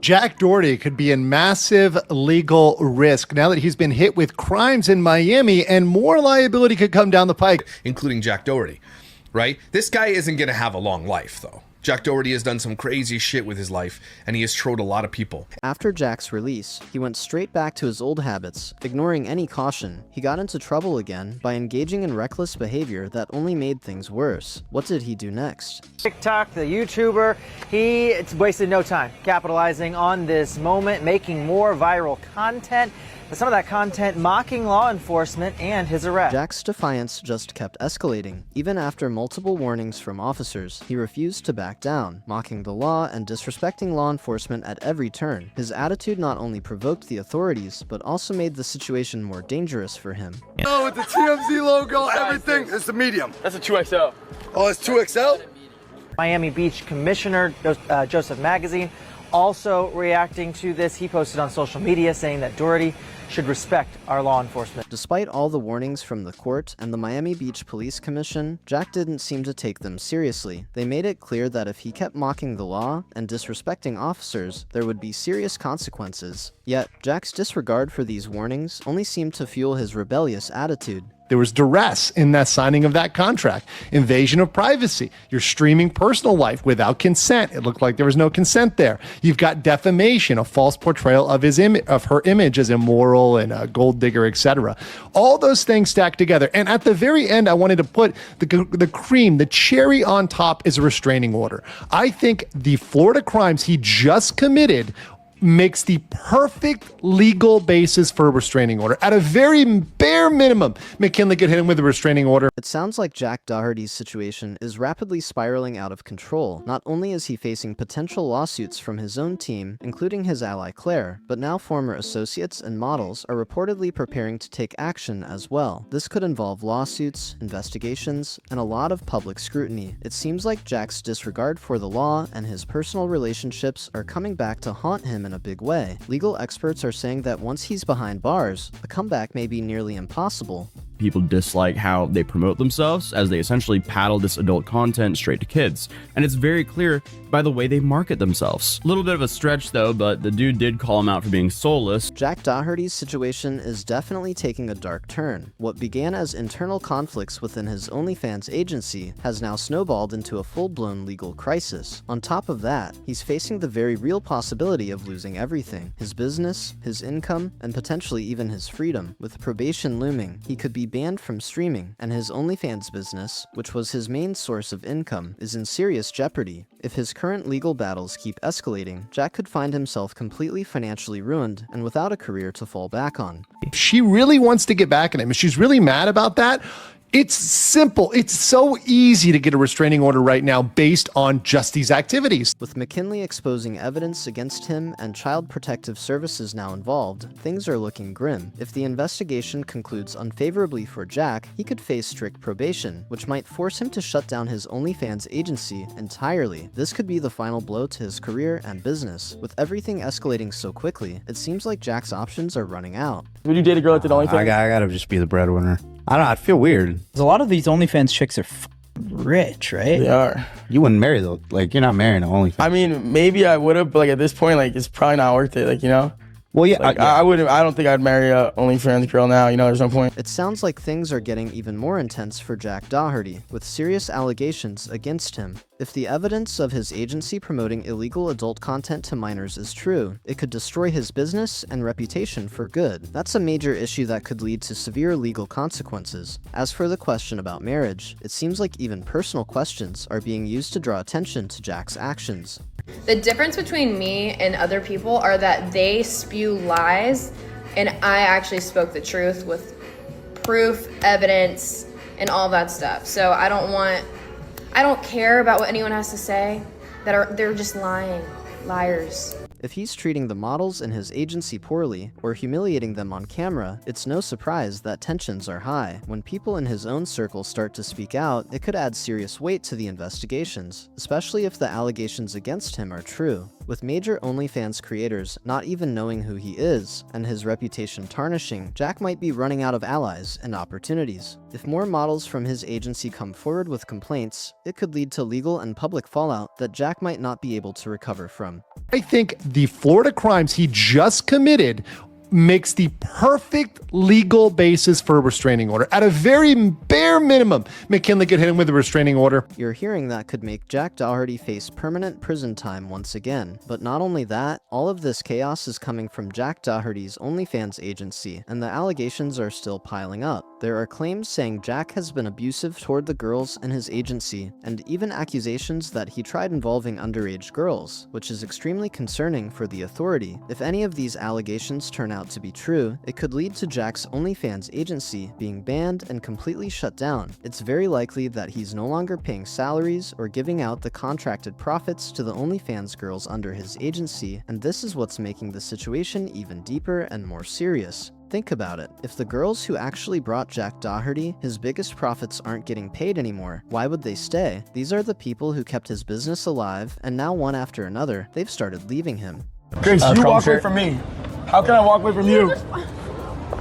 Jack Doherty could be in massive legal risk now that he's been hit with crimes in Miami, and more liability could come down the pike. Including Jack Doherty, right? This guy isn't going to have a long life, though. Jack Doherty has done some crazy shit with his life, and he has trolled a lot of people. After Jack's release, he went straight back to his old habits, ignoring any caution. He got into trouble again by engaging in reckless behavior that only made things worse. What did he do next? TikTok, the YouTuber, it's wasted no time capitalizing on this moment, making more viral content. But some of that content mocking law enforcement and his arrest. Jack's defiance just kept escalating. Even after multiple warnings from officers, he refused to back down, mocking the law and disrespecting law enforcement at every turn. His attitude not only provoked the authorities, but also made the situation more dangerous for him. Oh, with the TMZ logo, everything, it's a medium. That's a 2XL. Oh, it's 2XL? Miami Beach Commissioner Joseph Magazine also reacting to this. He posted on social media saying that Doherty should respect our law enforcement. Despite all the warnings from the court and the Miami Beach Police Commission, Jack didn't seem to take them seriously. They made it clear that if he kept mocking the law and disrespecting officers, there would be serious consequences. Yet, Jack's disregard for these warnings only seemed to fuel his rebellious attitude. There was duress in that signing of that contract. Invasion of privacy. You're streaming personal life without consent. It looked like there was no consent there. You've got defamation, a false portrayal of her image as immoral and a gold digger, etc. All those things stacked together. And at the very end, I wanted to put the cream, the cherry on top is a restraining order. I think the Florida crimes he just committed makes the perfect legal basis for a restraining order. At a very bare minimum, McKinley could hit him with a restraining order. It sounds like Jack Doherty's situation is rapidly spiraling out of control. Not only is he facing potential lawsuits from his own team, including his ally Claire, but now former associates and models are reportedly preparing to take action as well. This could involve lawsuits, investigations, and a lot of public scrutiny. It seems like Jack's disregard for the law and his personal relationships are coming back to haunt him in a big way. Legal experts are saying that once he's behind bars, a comeback may be nearly impossible. People dislike how they promote themselves, as they essentially paddle this adult content straight to kids. And it's very clear by the way they market themselves. A little bit of a stretch though, but the dude did call him out for being soulless. Jack Doherty's situation is definitely taking a dark turn. What began as internal conflicts within his OnlyFans agency has now snowballed into a full-blown legal crisis. On top of that, he's facing the very real possibility of losing everything: his business, his income, and potentially even his freedom. With probation looming, he could be banned from streaming, and his OnlyFans business, which was his main source of income, is in serious jeopardy. If his current legal battles keep escalating, Jack could find himself completely financially ruined and without a career to fall back on. She really wants to get back at him. If she's really mad about that, it's simple. It's so easy to get a restraining order right now based on just these activities. With McKinley exposing evidence against him and Child Protective Services now involved, things are looking grim. If the investigation concludes unfavorably for Jack, he could face strict probation, which might force him to shut down his OnlyFans agency entirely. This could be the final blow to his career and business. With everything escalating so quickly, it seems like Jack's options are running out. Would you date a girl that did OnlyFans? I gotta just be the breadwinner. I don't know, I'd feel weird. A lot of these OnlyFans chicks are rich, right? They are. You wouldn't marry though. Like, you're not marrying an OnlyFans. I mean, maybe I would have, but like at this point, like it's probably not worth it. Like, you know. Well, yeah, like, I wouldn't. I don't think I'd marry a OnlyFans girl now. You know, there's no point. It sounds like things are getting even more intense for Jack Doherty, with serious allegations against him. If the evidence of his agency promoting illegal adult content to minors is true, it could destroy his business and reputation for good. That's a major issue that could lead to severe legal consequences. As for the question about marriage, it seems like even personal questions are being used to draw attention to Jack's actions. The difference between me and other people are that they spew lies, and I actually spoke the truth with proof, evidence, and all that stuff. So I don't care about what anyone has to say. They're just lying, liars. If he's treating the models in his agency poorly, or humiliating them on camera, it's no surprise that tensions are high. When people in his own circle start to speak out, it could add serious weight to the investigations, especially if the allegations against him are true. With major OnlyFans creators not even knowing who he is, and his reputation tarnishing, Jack might be running out of allies and opportunities. If more models from his agency come forward with complaints, it could lead to legal and public fallout that Jack might not be able to recover from. from. I think the Florida crimes he just committed makes the perfect legal basis for a restraining order. At a very bare minimum, McKinley could hit him with a restraining order. You're hearing that could make Jack Doherty face permanent prison time once again. But not only that, all of this chaos is coming from Jack Doherty's OnlyFans agency, and the allegations are still piling up. There are claims saying Jack has been abusive toward the girls in his agency, and even accusations that he tried involving underage girls, which is extremely concerning for the authority. If any of these allegations turn out to be true, it could lead to Jack's OnlyFans agency being banned and completely shut down. It's very likely that he's no longer paying salaries or giving out the contracted profits to the OnlyFans girls under his agency, and this is what's making the situation even deeper and more serious. Think about it. If the girls who actually brought Jack Doherty his biggest profits aren't getting paid anymore, why would they stay? These are the people who kept his business alive, and now one after another, they've started leaving him. Grace, you walk away from me. How can I walk away from you?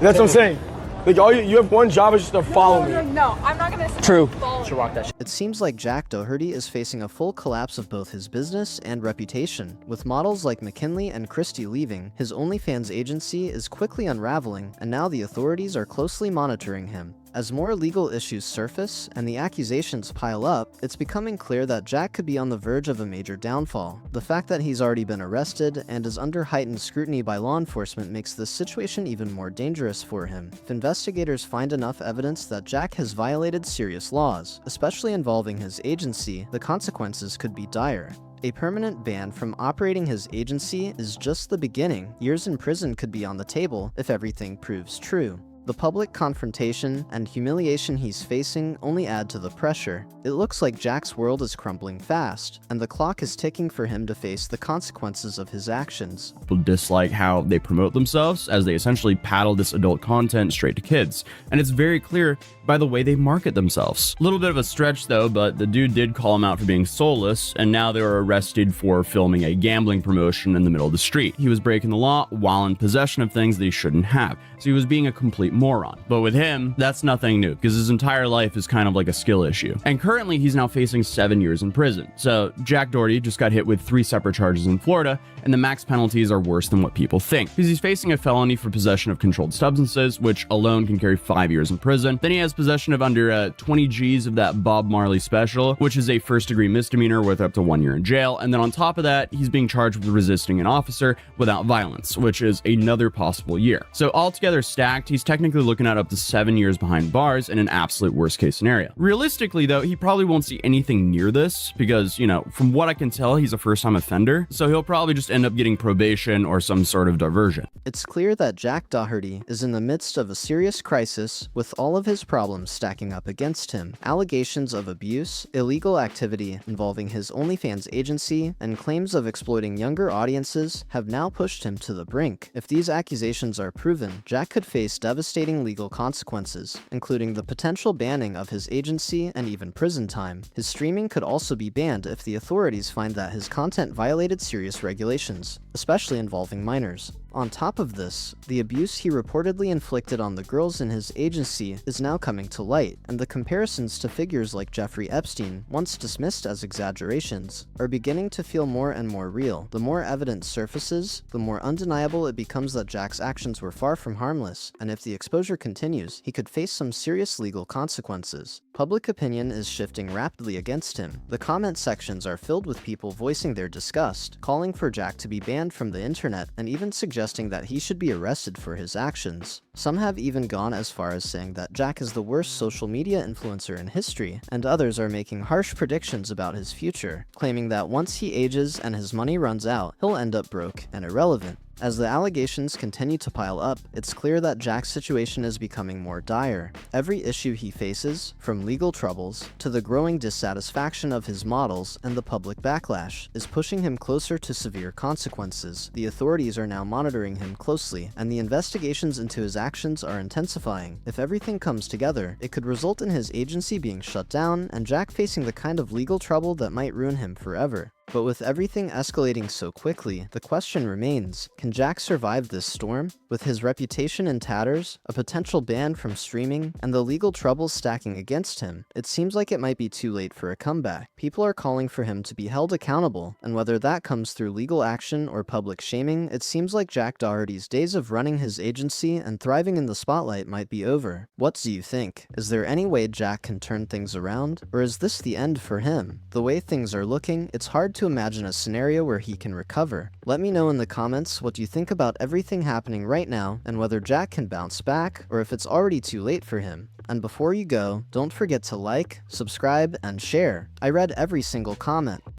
That's what I'm saying. Like, all you have one job is just to follow me. No, I'm not gonna. True. Should walk that shit. It seems like Jack Doherty is facing a full collapse of both his business and reputation. With models like McKinley and Christie leaving, his OnlyFans agency is quickly unraveling, and now the authorities are closely monitoring him. As more legal issues surface and the accusations pile up, it's becoming clear that Jack could be on the verge of a major downfall. The fact that he's already been arrested and is under heightened scrutiny by law enforcement makes this situation even more dangerous for him. If investigators find enough evidence that Jack has violated serious laws, especially involving his agency, the consequences could be dire. A permanent ban from operating his agency is just the beginning. Years in prison could be on the table if everything proves true. The public confrontation and humiliation he's facing only add to the pressure. It looks like Jack's world is crumbling fast, and the clock is ticking for him to face the consequences of his actions. People dislike how they promote themselves, as they essentially paddle this adult content straight to kids. And it's very clear by the way they market themselves. A little bit of a stretch though, but the dude did call him out for being soulless, and now they were arrested for filming a gambling promotion in the middle of the street. He was breaking the law while in possession of things that he shouldn't have, so he was being a complete moron. But with him, that's nothing new, because his entire life is kind of like a skill issue. And currently, he's now facing 7 years in prison. So Jack Doherty just got hit with 3 separate charges in Florida, and the max penalties are worse than what people think, because he's facing a felony for possession of controlled substances, which alone can carry 5 years in prison. Then he has possession of under 20 G's of that Bob Marley special, which is a first-degree misdemeanor with up to 1 year in jail. And then on top of that, he's being charged with resisting an officer without violence, which is another possible year. So altogether stacked, he's technically looking at up to 7 years behind bars in an absolute worst-case scenario. Realistically, though, he probably won't see anything near this because, you know, from what I can tell, he's a first-time offender, so he'll probably just end up getting probation or some sort of diversion. It's clear that Jack Doherty is in the midst of a serious crisis, with all of his problems stacking up against him. Allegations of abuse, illegal activity involving his OnlyFans agency, and claims of exploiting younger audiences have now pushed him to the brink. If these accusations are proven, Jack could face devastating legal consequences, including the potential banning of his agency and even prison time. His streaming could also be banned if the authorities find that his content violated serious regulations, especially involving minors. On top of this, the abuse he reportedly inflicted on the girls in his agency is now coming to light, and the comparisons to figures like Jeffrey Epstein, once dismissed as exaggerations, are beginning to feel more and more real. The more evidence surfaces, the more undeniable it becomes that Jack's actions were far from harmless, and if the exposure continues, he could face some serious legal consequences. Public opinion is shifting rapidly against him. The comment sections are filled with people voicing their disgust, calling for Jack to be banned from the internet, and even suggesting that he should be arrested for his actions. Some have even gone as far as saying that Jack is the worst social media influencer in history, and others are making harsh predictions about his future, claiming that once he ages and his money runs out, he'll end up broke and irrelevant. As the allegations continue to pile up, it's clear that Jack's situation is becoming more dire. Every issue he faces, from legal troubles to the growing dissatisfaction of his models and the public backlash, is pushing him closer to severe consequences. The authorities are now monitoring him closely, and the investigations into his actions are intensifying. If everything comes together, it could result in his agency being shut down and Jack facing the kind of legal trouble that might ruin him forever. But with everything escalating so quickly, the question remains, can Jack survive this storm? With his reputation in tatters, a potential ban from streaming, and the legal troubles stacking against him, it seems like it might be too late for a comeback. People are calling for him to be held accountable, and whether that comes through legal action or public shaming, it seems like Jack Doherty's days of running his agency and thriving in the spotlight might be over. What do you think? Is there any way Jack can turn things around? Or is this the end for him? The way things are looking, it's hard to imagine a scenario where he can recover. Let me know in the comments what you think about everything happening right now and whether Jack can bounce back or if it's already too late for him. And before you go, don't forget to like, subscribe, and share. I read every single comment.